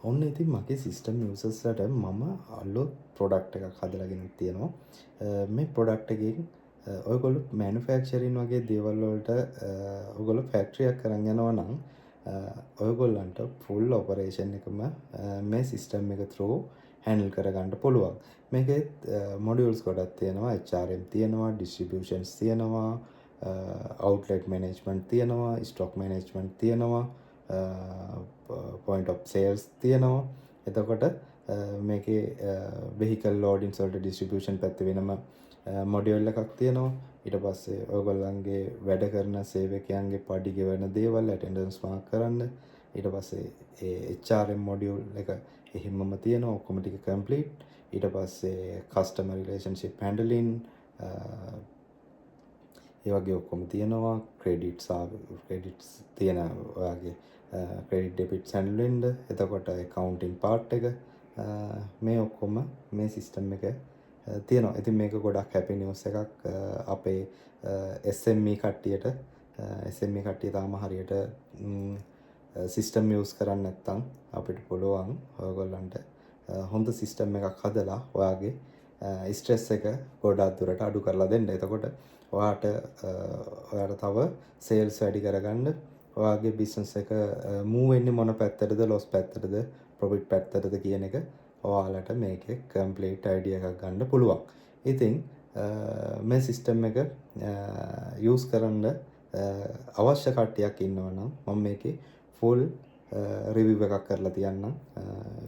ඔන්න ඉතින් මගේ සිස්ටම් යූසර්ස්ලට මම අලුත් ප්‍රොඩක්ට් එකක් හදලා ගෙනත් තියෙනවා. මේ ප්‍රොඩක්ට් එකෙන් ඔයගොල්ලෝ මැනුෆැක්චරින් වගේ දේවල් වලට ඔයගොල්ලෝ ෆැක්ටරි එකක් කරන් යනවා නම් ඔයගොල්ලන්ට ෆුල් ඔපරේෂන් එකම මේ සිස්ටම් එක through හැන්ඩල් කරගන්න පුළුවන්. මේකේ මොඩියුල්ස් ගොඩක් තියෙනවා. HRM තියෙනවා, ඩිස්ට්‍රිබියුෂන්ස් තියෙනවා, අවුට්ලෙට් මැනේජ්මන්ට් තියෙනවා, ස්ටොක් මැනේජ්මන්ට් තියෙනවා, පොයින්ට් ඔෆ් සේල්ස් තියෙනවා. එතකොට මේකේ වෙහිකල් ලෝඩින්ග්ස් වලට ඩිස්ට්‍රිබියුෂන් පැත්තේ වෙනම මොඩියුල් එකක් තියෙනවා. ඊට පස්සේ ඔයගොල්ලන්ගේ වැඩ කරන සේවකයන්ගේ පඩි ගෙවන දේවල් ඇටෙන්ඩන්ස් මාක් කරන්න. ඊට පස්සේ ඒ HRM මොඩියුල් එක එහෙමම තියෙනවා. ඔක්කොම ටික කම්ප්ලීට්. ඊට පස්සේ කස්ටමර් රිලේෂන්ෂිප් හැන්ඩලින් ඒ වගේ ඔක්කොම තියෙනවා. ක්‍රෙඩිට්ස් තියෙන ඔයාගේ ක්‍රෙඩිට් ඩෙබිට්ස් හැන්ඩල් වෙන්න. එතකොට accounting part එක මේ ඔක්කොම මේ සිස්ටම් එක තියෙනවා. ඉතින් මේක ගොඩක් හැපි නිවුස් එකක් අපේ SME කට්ටියට. SME කට්ටිය තාම හරියට සිස්ටම් යූස් කරන්නේ නැත්නම් අපිට පුළුවන් ඔයගොල්ලන්ට හොඳ සිස්ටම් එකක් හදලා ඔයාගේ ස්ට්‍රෙස් එක ගොඩක් දුරට අඩු කරලා දෙන්න. එතකොට ඔයාට තව සේල්ස් වැඩි කරගන්න ඔයාගේ බිස්නස් එක මූව් වෙන්නේ මොන පැත්තටද, ලොස් පැත්තටද, ප්‍රොෆිට් පැත්තටද කියන එක ඔයාලට මේකේ කම්ප්ලීට් අයිඩියා එකක් ගන්න පුළුවන්. ඉතින් මේ සිස්ටම් එක යූස් කරන්න අවශ්‍ය කට්ටියක් ඉන්නවනම් මම මේකේ ෆුල් රිවිව් එකක් කරලා තියන්නම්.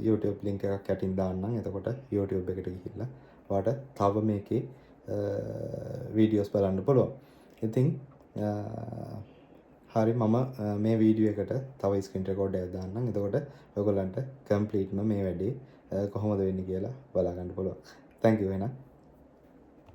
YouTube link එකක් යටින් දාන්නම්. එතකොට YouTube එකට ගිහිල්ලා ඔයාලට තව මේකේ වීඩියෝස් බලන්න පුළුවන්. ඉතින් හරි මම මේ වීඩියෝ එකට තව ස්ක්‍රීන් රෙකෝඩ් එකක් දාන්නම්. එතකොට ඔයගොල්ලන්ට කම්ප්ලීට්ම මේ වැඩේ කොහොමද වෙන්නේ කියලා බලා ගන්න පුළුවන්. Thank you එහෙනම්.